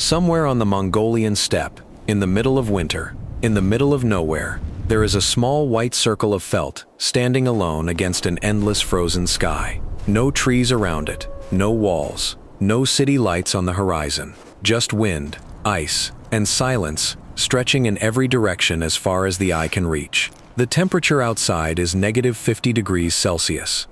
Somewhere on the Mongolian steppe, in the middle of winter, in the middle of nowhere, there is a small white circle of felt, standing alone against an endless frozen sky. No trees around it, no walls, no city lights on the horizon, just wind, ice, and silence, stretching in every direction as far as the eye can reach. The temperature outside is -50 degrees Celsius.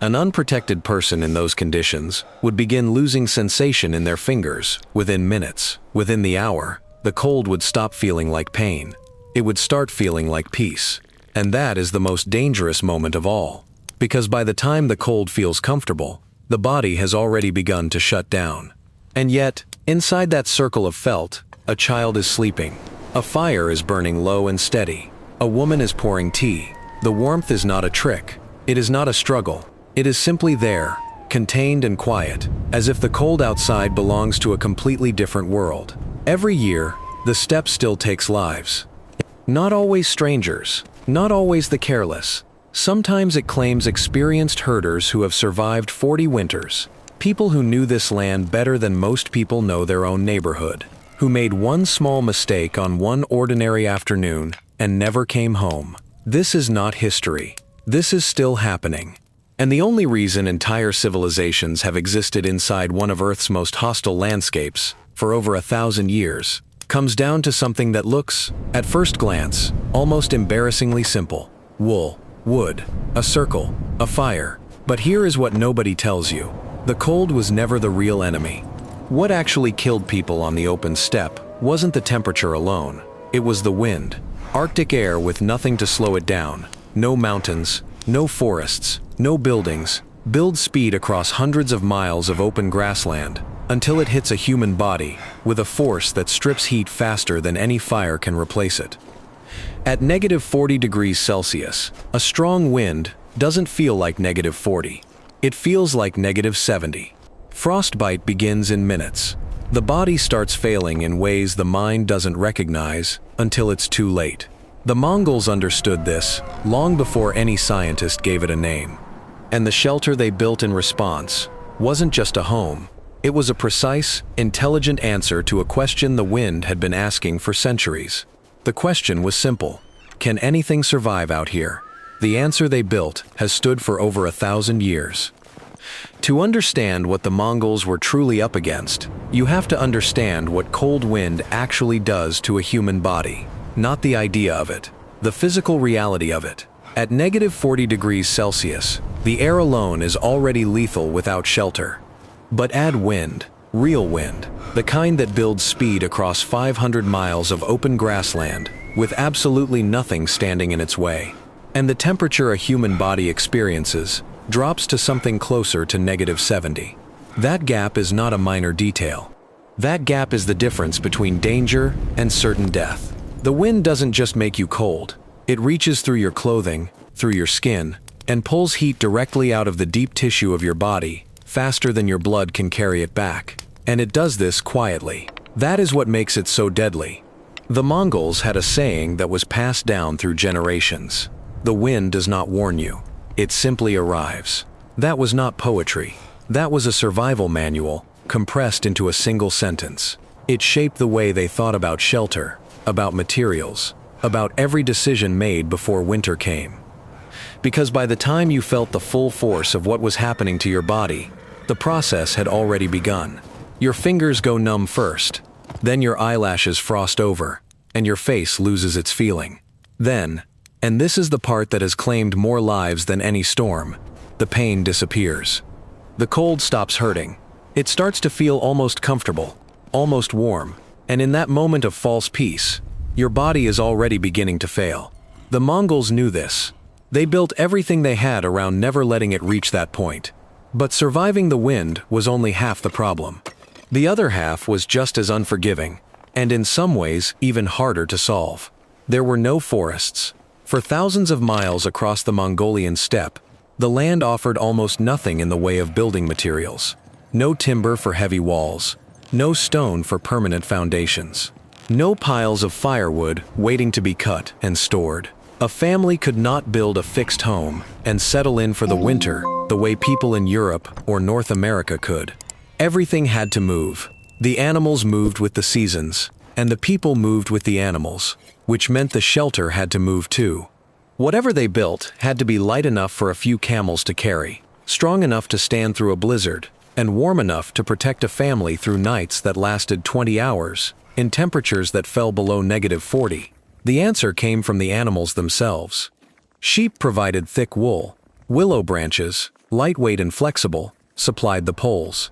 An unprotected person in those conditions would begin losing sensation in their fingers within minutes. Within the hour, the cold would stop feeling like pain. It would start feeling like peace. And that is the most dangerous moment of all. Because by the time the cold feels comfortable, the body has already begun to shut down. And yet, inside that circle of felt, a child is sleeping. A fire is burning low and steady. A woman is pouring tea. The warmth is not a trick. It is not a struggle. It is simply there, contained and quiet, as if the cold outside belongs to a completely different world. Every year, the steppe still takes lives. Not always strangers, not always the careless. Sometimes it claims experienced herders who have survived 40 winters, people who knew this land better than most people know their own neighborhood, who made one small mistake on one ordinary afternoon and never came home. This is not history. This is still happening. And the only reason entire civilizations have existed inside one of Earth's most hostile landscapes for over 1,000 years comes down to something that looks, at first glance, almost embarrassingly simple. Wool, wood, a circle, a fire. But here is what nobody tells you. The cold was never the real enemy. What actually killed people on the open steppe wasn't the temperature alone. It was the wind. Arctic air with nothing to slow it down. No mountains, no forests, no buildings. Build speed across hundreds of miles of open grassland until it hits a human body with a force that strips heat faster than any fire can replace it. At -40 degrees Celsius, a strong wind doesn't feel like -40. It feels like -70. Frostbite begins in minutes. The body starts failing in ways the mind doesn't recognize until it's too late. The Mongols understood this long before any scientist gave it a name. And the shelter they built in response wasn't just a home. It was a precise, intelligent answer to a question the wind had been asking for centuries. The question was simple. Can anything survive out here? The answer they built has stood for over 1,000 years. To understand what the Mongols were truly up against, you have to understand what cold wind actually does to a human body. Not the idea of it, the physical reality of it. At -40 degrees Celsius, the air alone is already lethal without shelter. But add wind, real wind, the kind that builds speed across 500 miles of open grassland, with absolutely nothing standing in its way. And the temperature a human body experiences drops to something closer to -70. That gap is not a minor detail. That gap is the difference between danger and certain death. The wind doesn't just make you cold. It reaches through your clothing, through your skin, and pulls heat directly out of the deep tissue of your body, faster than your blood can carry it back. And it does this quietly. That is what makes it so deadly. The Mongols had a saying that was passed down through generations. The wind does not warn you. It simply arrives. That was not poetry. That was a survival manual, compressed into a single sentence. It shaped the way they thought about shelter, about materials, about every decision made before winter came. Because by the time you felt the full force of what was happening to your body, the process had already begun. Your fingers go numb first, then your eyelashes frost over, and your face loses its feeling. Then, and this is the part that has claimed more lives than any storm, the pain disappears. The cold stops hurting. It starts to feel almost comfortable, almost warm, and in that moment of false peace, your body is already beginning to fail. The Mongols knew this. They built everything they had around never letting it reach that point. But surviving the wind was only half the problem. The other half was just as unforgiving, and in some ways even harder to solve. There were no forests. For thousands of miles across the Mongolian steppe, the land offered almost nothing in the way of building materials. No timber for heavy walls, no stone for permanent foundations, no piles of firewood waiting to be cut and stored. A family could not build a fixed home and settle in for the winter the way people in Europe or North America could. Everything had to move. The animals moved with the seasons, and the people moved with the animals, which meant the shelter had to move too. Whatever they built had to be light enough for a few camels to carry, strong enough to stand through a blizzard, and warm enough to protect a family through nights that lasted 20 hours, in temperatures that fell below -40. The answer came from the animals themselves. Sheep provided thick wool. Willow branches, lightweight and flexible, supplied the poles.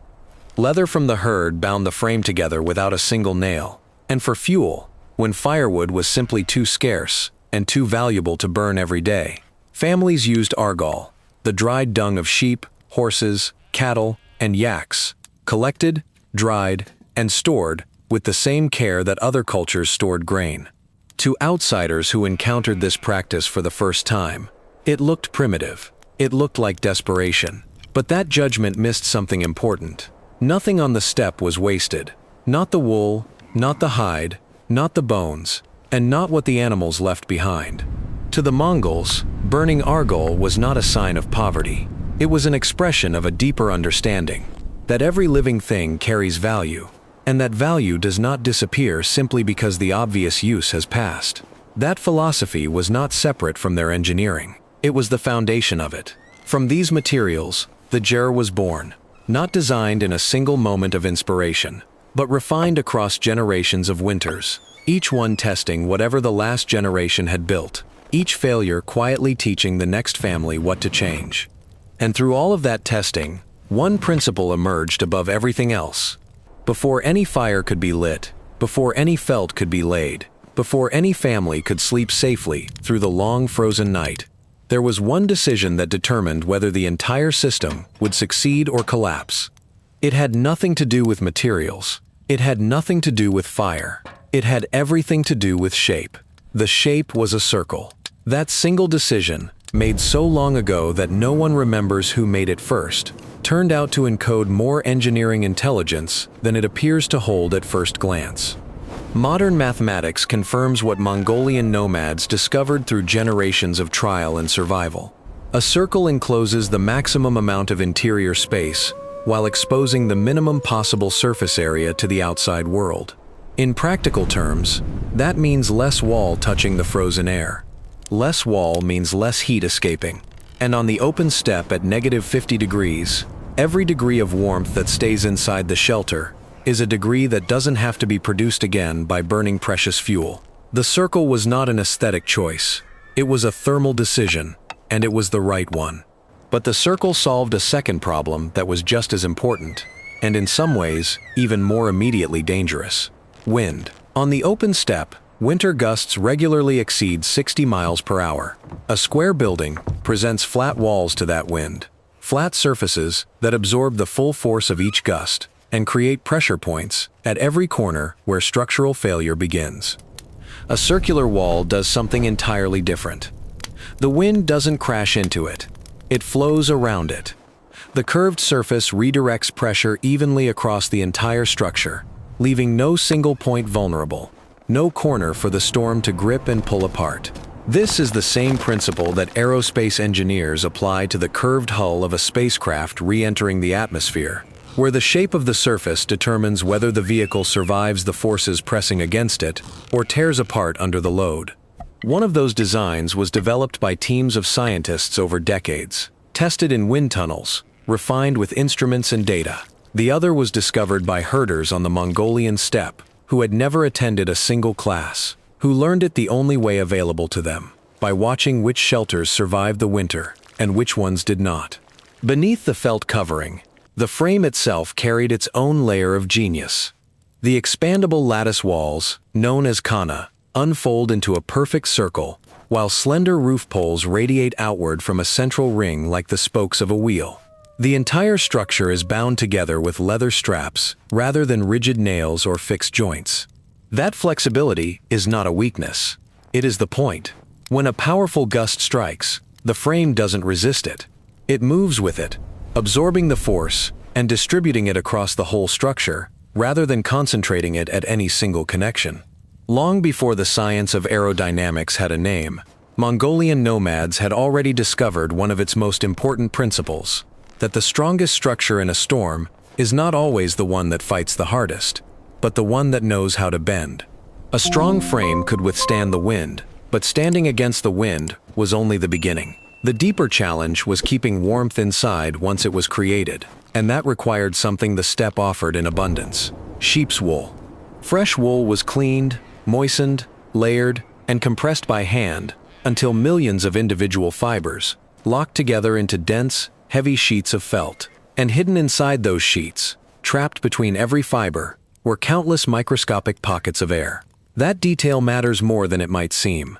Leather from the herd bound the frame together without a single nail. And for fuel, when firewood was simply too scarce and too valuable to burn every day, families used argol, the dried dung of sheep, horses, cattle, and yaks, collected, dried, and stored with the same care that other cultures stored grain. To outsiders who encountered this practice for the first time, it looked primitive. It looked like desperation. But that judgment missed something important. Nothing on the steppe was wasted. Not the wool, not the hide, not the bones, and not what the animals left behind. To the Mongols, burning argol was not a sign of poverty. It was an expression of a deeper understanding, that every living thing carries value, and that value does not disappear simply because the obvious use has passed. That philosophy was not separate from their engineering. It was the foundation of it. From these materials, the ger was born, not designed in a single moment of inspiration, but refined across generations of winters, each one testing whatever the last generation had built, each failure quietly teaching the next family what to change. And through all of that testing, one principle emerged above everything else. Before any fire could be lit, before any felt could be laid, before any family could sleep safely through the long frozen night, there was one decision that determined whether the entire system would succeed or collapse. It had nothing to do with materials. It had nothing to do with fire. It had everything to do with shape. The shape was a circle. That single decision, made so long ago that no one remembers who made it first, turned out to encode more engineering intelligence than it appears to hold at first glance. Modern mathematics confirms what Mongolian nomads discovered through generations of trial and survival. A circle encloses the maximum amount of interior space, while exposing the minimum possible surface area to the outside world. In practical terms, that means less wall touching the frozen air. Less wall means less heat escaping. And on the open steppe at -50 degrees, every degree of warmth that stays inside the shelter is a degree that doesn't have to be produced again by burning precious fuel. The circle was not an aesthetic choice. It was a thermal decision, and it was the right one. But the circle solved a second problem that was just as important, and in some ways, even more immediately dangerous. Wind. On the open steppe, winter gusts regularly exceed 60 miles per hour. A square building presents flat walls to that wind, flat surfaces that absorb the full force of each gust and create pressure points at every corner where structural failure begins. A circular wall does something entirely different. The wind doesn't crash into it. It flows around it. The curved surface redirects pressure evenly across the entire structure, leaving no single point vulnerable, no corner for the storm to grip and pull apart. This is the same principle that aerospace engineers apply to the curved hull of a spacecraft re-entering the atmosphere, where the shape of the surface determines whether the vehicle survives the forces pressing against it or tears apart under the load. One of those designs was developed by teams of scientists over decades, tested in wind tunnels, refined with instruments and data. The other was discovered by herders on the Mongolian steppe, who had never attended a single class, who learned it the only way available to them, by watching which shelters survived the winter and which ones did not. Beneath the felt covering, the frame itself carried its own layer of genius. The expandable lattice walls, known as khana, unfold into a perfect circle, while slender roof poles radiate outward from a central ring like the spokes of a wheel. The entire structure is bound together with leather straps rather than rigid nails or fixed joints. That flexibility is not a weakness. It is the point. When a powerful gust strikes, the frame doesn't resist it. It moves with it, absorbing the force and distributing it across the whole structure, rather than concentrating it at any single connection. Long before the science of aerodynamics had a name, Mongolian nomads had already discovered one of its most important principles, that the strongest structure in a storm is not always the one that fights the hardest, but the one that knows how to bend. A strong frame could withstand the wind, but standing against the wind was only the beginning. The deeper challenge was keeping warmth inside once it was created, and that required something the steppe offered in abundance: sheep's wool. Fresh wool was cleaned, moistened, layered, and compressed by hand until millions of individual fibers locked together into dense, heavy sheets of felt. And hidden inside those sheets, trapped between every fiber, were countless microscopic pockets of air. That detail matters more than it might seem.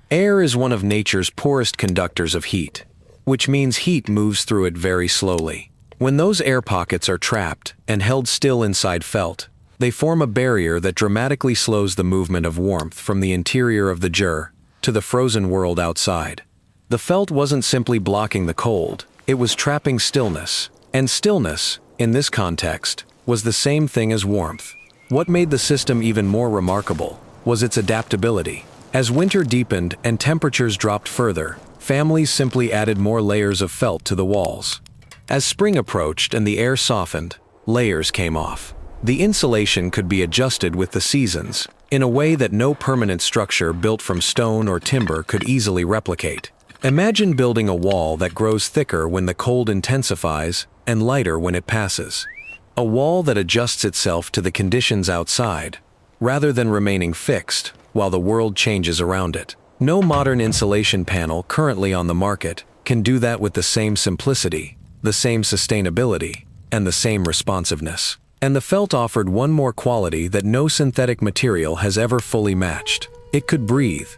Air is one of nature's poorest conductors of heat, which means heat moves through it very slowly. When those air pockets are trapped and held still inside felt, they form a barrier that dramatically slows the movement of warmth from the interior of the jar to the frozen world outside. The felt wasn't simply blocking the cold, it was trapping stillness. And stillness, in this context, was the same thing as warmth. What made the system even more remarkable was its adaptability. As winter deepened and temperatures dropped further, families simply added more layers of felt to the walls. As spring approached and the air softened, layers came off. The insulation could be adjusted with the seasons, in a way that no permanent structure built from stone or timber could easily replicate. Imagine building a wall that grows thicker when the cold intensifies and lighter when it passes. A wall that adjusts itself to the conditions outside, rather than remaining fixed while the world changes around it. No modern insulation panel currently on the market can do that with the same simplicity, the same sustainability, and the same responsiveness. And the felt offered one more quality that no synthetic material has ever fully matched. It could breathe.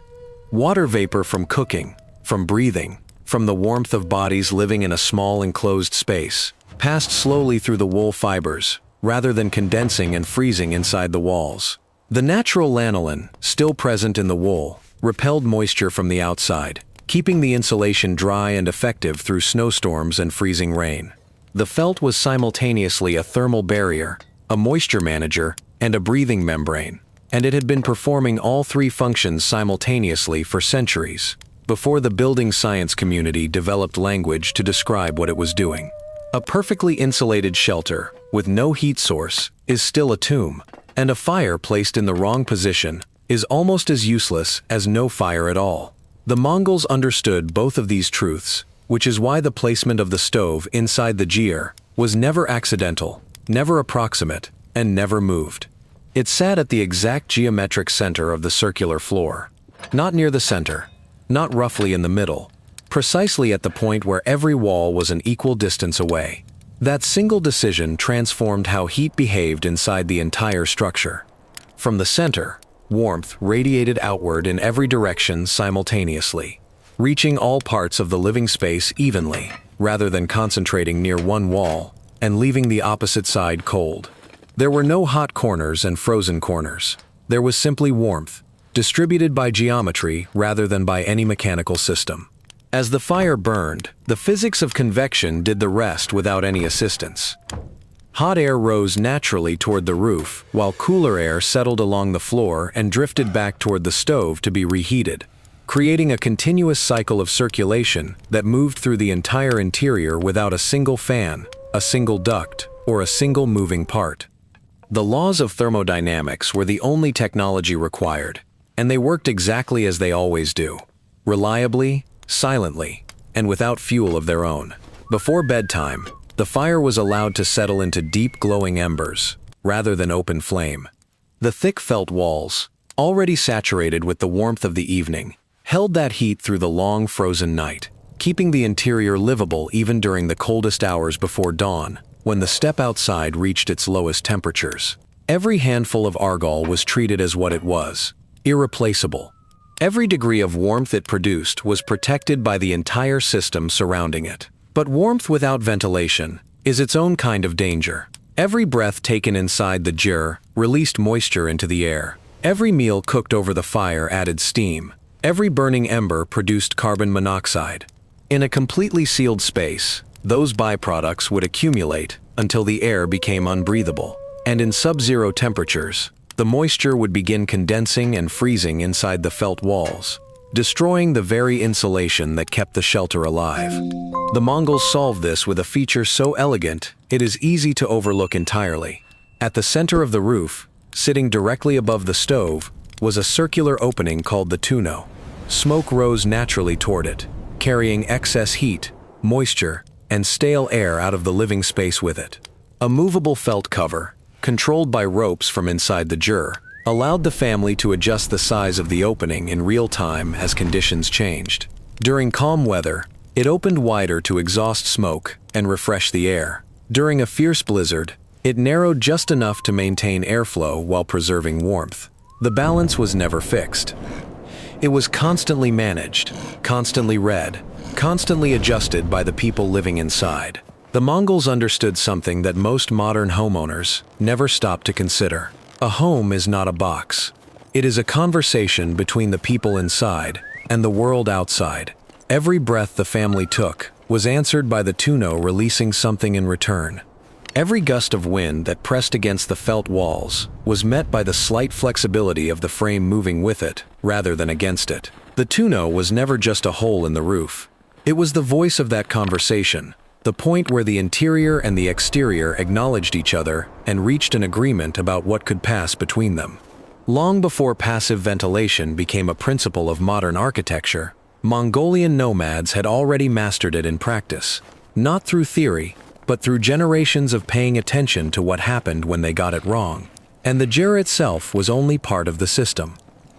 Water vapor from cooking, from breathing, from the warmth of bodies living in a small enclosed space, passed slowly through the wool fibers, rather than condensing and freezing inside the walls. The natural lanolin, still present in the wool, repelled moisture from the outside, keeping the insulation dry and effective through snowstorms and freezing rain. The felt was simultaneously a thermal barrier, a moisture manager, and a breathing membrane, and it had been performing all three functions simultaneously for centuries, before the building science community developed language to describe what it was doing. A perfectly insulated shelter, with no heat source, is still a tomb, and a fire placed in the wrong position is almost as useless as no fire at all. The Mongols understood both of these truths, which is why the placement of the stove inside the gyr was never accidental, never approximate, and never moved. It sat at the exact geometric center of the circular floor. Not near the center, not roughly in the middle, precisely at the point where every wall was an equal distance away. That single decision transformed how heat behaved inside the entire structure. From the center, warmth radiated outward in every direction simultaneously, reaching all parts of the living space evenly, rather than concentrating near one wall and leaving the opposite side cold. There were no hot corners and frozen corners. There was simply warmth, distributed by geometry rather than by any mechanical system. As the fire burned, the physics of convection did the rest without any assistance. Hot air rose naturally toward the roof, while cooler air settled along the floor and drifted back toward the stove to be reheated, creating a continuous cycle of circulation that moved through the entire interior without a single fan, a single duct, or a single moving part. The laws of thermodynamics were the only technology required, and they worked exactly as they always do: reliably, silently, and without fuel of their own. Before bedtime, the fire was allowed to settle into deep glowing embers, rather than open flame. The thick felt walls, already saturated with the warmth of the evening, held that heat through the long frozen night, keeping the interior livable even during the coldest hours before dawn, when the steppe outside reached its lowest temperatures. Every handful of argol was treated as what it was: irreplaceable. Every degree of warmth it produced was protected by the entire system surrounding it. But warmth without ventilation is its own kind of danger. Every breath taken inside the gyr released moisture into the air. Every meal cooked over the fire added steam. Every burning ember produced carbon monoxide. In a completely sealed space, those byproducts would accumulate until the air became unbreathable. And in sub-zero temperatures, the moisture would begin condensing and freezing inside the felt walls. destroying the very insulation that kept the shelter alive. The Mongols solved this with a feature so elegant, it is easy to overlook entirely. At the center of the roof, sitting directly above the stove, was a circular opening called the tuno. Smoke rose naturally toward it, carrying excess heat, moisture, and stale air out of the living space with it. A movable felt cover, controlled by ropes from inside the jur, allowed the family to adjust the size of the opening in real time as conditions changed. During calm weather, it opened wider to exhaust smoke and refresh the air. During a fierce blizzard, it narrowed just enough to maintain airflow while preserving warmth. The balance was never fixed. It was constantly managed, constantly read, constantly adjusted by the people living inside. The Mongols understood something that most modern homeowners never stop to consider. A home is not a box. It is a conversation between the people inside and the world outside. Every breath the family took was answered by the tuno releasing something in return. Every gust of wind that pressed against the felt walls was met by the slight flexibility of the frame moving with it, rather than against it. The tuno was never just a hole in the roof. It was the voice of that conversation, the point where the interior and the exterior acknowledged each other and reached an agreement about what could pass between them. Long before passive ventilation became a principle of modern architecture, Mongolian nomads had already mastered it in practice, not through theory, but through generations of paying attention to what happened when they got it wrong. And the jur itself was only part of the system.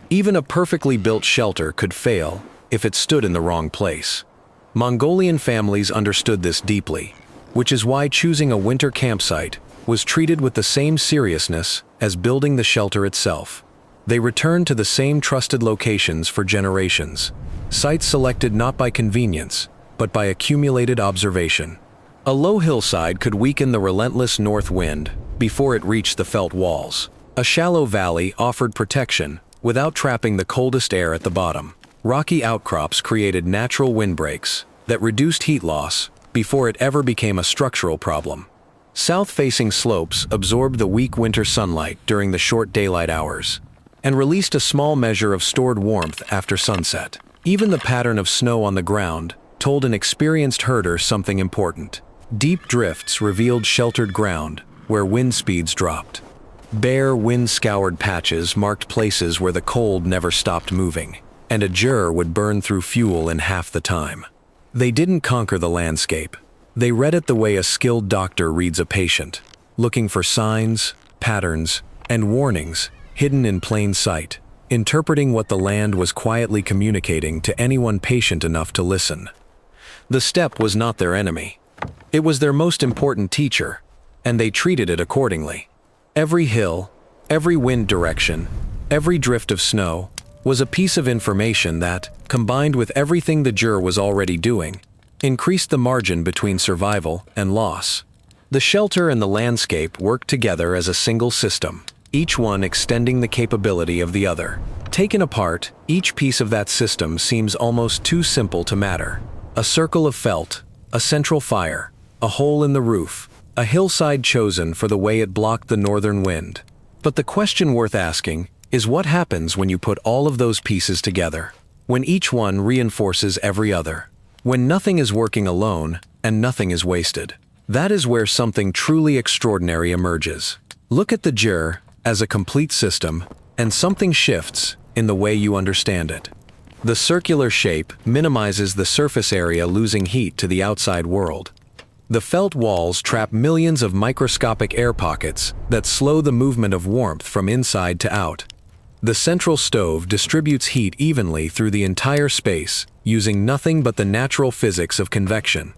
Even a perfectly built shelter could fail if it stood in the wrong place. Mongolian families understood this deeply, which is why choosing a winter campsite was treated with the same seriousness as building the shelter itself. They returned to the same trusted locations for generations, sites selected not by convenience, but by accumulated observation. A low hillside could weaken the relentless north wind before it reached the felt walls. A shallow valley offered protection without trapping the coldest air at the bottom. Rocky outcrops created natural windbreaks that reduced heat loss before it ever became a structural problem. South-facing slopes absorbed the weak winter sunlight during the short daylight hours and released a small measure of stored warmth after sunset. Even the pattern of snow on the ground told an experienced herder something important. Deep drifts revealed sheltered ground where wind speeds dropped. Bare, wind-scoured patches marked places where the cold never stopped moving, and a jur would burn through fuel in half the time. They didn't conquer the landscape. They read it the way a skilled doctor reads a patient, looking for signs, patterns, and warnings hidden in plain sight, interpreting what the land was quietly communicating to anyone patient enough to listen. The steppe was not their enemy. It was their most important teacher, and they treated it accordingly. Every hill, every wind direction, every drift of snow was a piece of information that, combined with everything the jur was already doing, increased the margin between survival and loss. The shelter and the landscape worked together as a single system, each one extending the capability of the other. Taken apart, each piece of that system seems almost too simple to matter. A circle of felt, a central fire, a hole in the roof, a hillside chosen for the way it blocked the northern wind. But the question worth asking is what happens when you put all of those pieces together, when each one reinforces every other, when nothing is working alone and nothing is wasted. That is where something truly extraordinary emerges. Look at the jur as a complete system, and something shifts in the way you understand it. The circular shape minimizes the surface area losing heat to the outside world. The felt walls trap millions of microscopic air pockets that slow the movement of warmth from inside to out. The central stove distributes heat evenly through the entire space, using nothing but the natural physics of convection.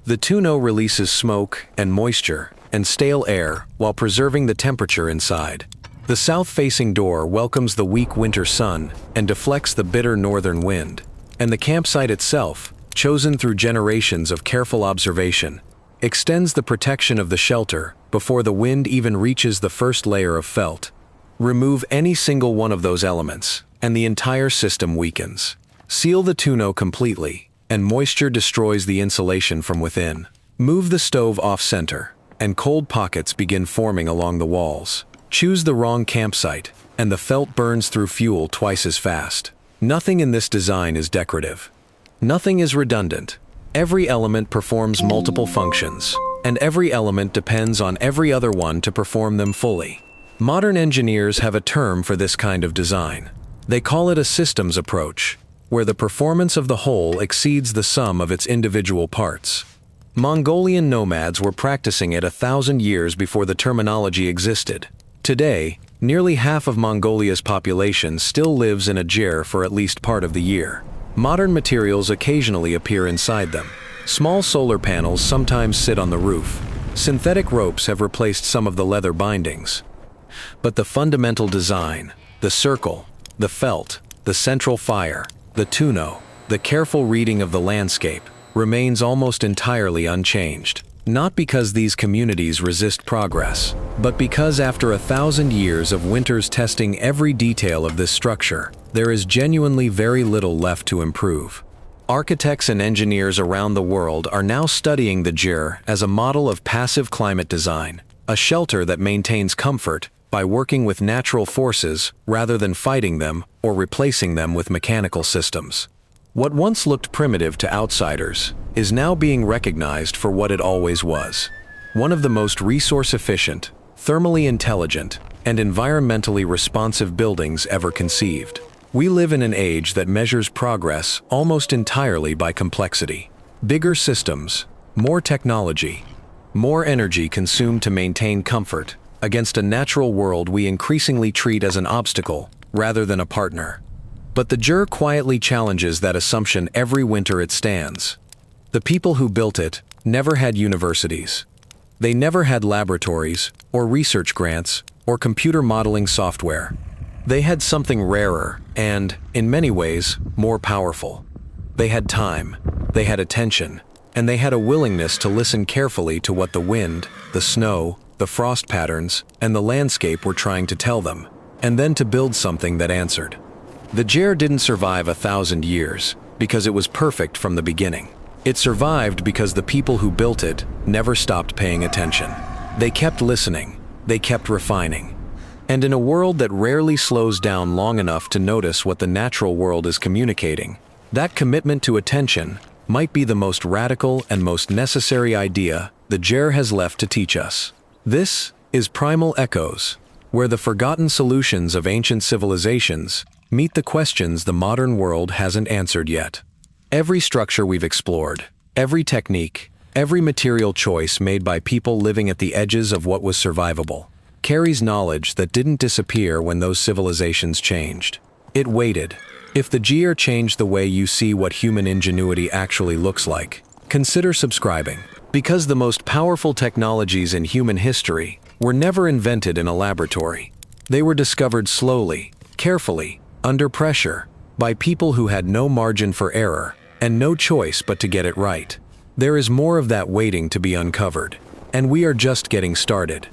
The tuno releases smoke and moisture and stale air while preserving the temperature inside. The south-facing door welcomes the weak winter sun and deflects the bitter northern wind. And the campsite itself, chosen through generations of careful observation, extends the protection of the shelter before the wind even reaches the first layer of felt. Remove any single one of those elements, and the entire system weakens. Seal the tuno completely, and moisture destroys the insulation from within. Move the stove off-center, and cold pockets begin forming along the walls. Choose the wrong campsite, and the felt burns through fuel twice as fast. Nothing in this design is decorative. Nothing is redundant. Every element performs multiple functions, and every element depends on every other one to perform them fully. Modern engineers have a term for this kind of design. They call it a systems approach, where the performance of the whole exceeds the sum of its individual parts. Mongolian nomads were practicing it 1,000 years before the terminology existed. Today, nearly half of Mongolia's population still lives in a gyre for at least part of the year. Modern materials occasionally appear inside them. Small solar panels sometimes sit on the roof. Synthetic ropes have replaced some of the leather bindings. But the fundamental design, the circle, the felt, the central fire, the tuno, the careful reading of the landscape, remains almost entirely unchanged. Not because these communities resist progress, but because after 1,000 years of winters testing every detail of this structure, there is genuinely very little left to improve. Architects and engineers around the world are now studying the gyre as a model of passive climate design, a shelter that maintains comfort by working with natural forces rather than fighting them or replacing them with mechanical systems. What once looked primitive to outsiders is now being recognized for what it always was: one of the most resource-efficient, thermally intelligent, and environmentally responsive buildings ever conceived. We live in an age that measures progress almost entirely by complexity. Bigger systems, more technology, more energy consumed to maintain comfort against a natural world we increasingly treat as an obstacle rather than a partner. But the gyre quietly challenges that assumption every winter it stands. The people who built it never had universities. They never had laboratories, or research grants, or computer modeling software. They had something rarer and, in many ways, more powerful. They had time, they had attention, and they had a willingness to listen carefully to what the wind, the snow, the frost patterns, and the landscape were trying to tell them, and then to build something that answered. The gyre didn't survive 1,000 years because it was perfect from the beginning. It survived because the people who built it never stopped paying attention. They kept listening, they kept refining. And in a world that rarely slows down long enough to notice what the natural world is communicating, that commitment to attention might be the most radical and most necessary idea the gyre has left to teach us. This is Primal Echoes, where the forgotten solutions of ancient civilizations meet the questions the modern world hasn't answered yet. Every structure we've explored, every technique, every material choice made by people living at the edges of what was survivable, carries knowledge that didn't disappear when those civilizations changed. It waited. If the gyre changed the way you see what human ingenuity actually looks like, consider subscribing. Because the most powerful technologies in human history were never invented in a laboratory. They were discovered slowly, carefully, under pressure, by people who had no margin for error and no choice but to get it right. There is more of that waiting to be uncovered, and we are just getting started.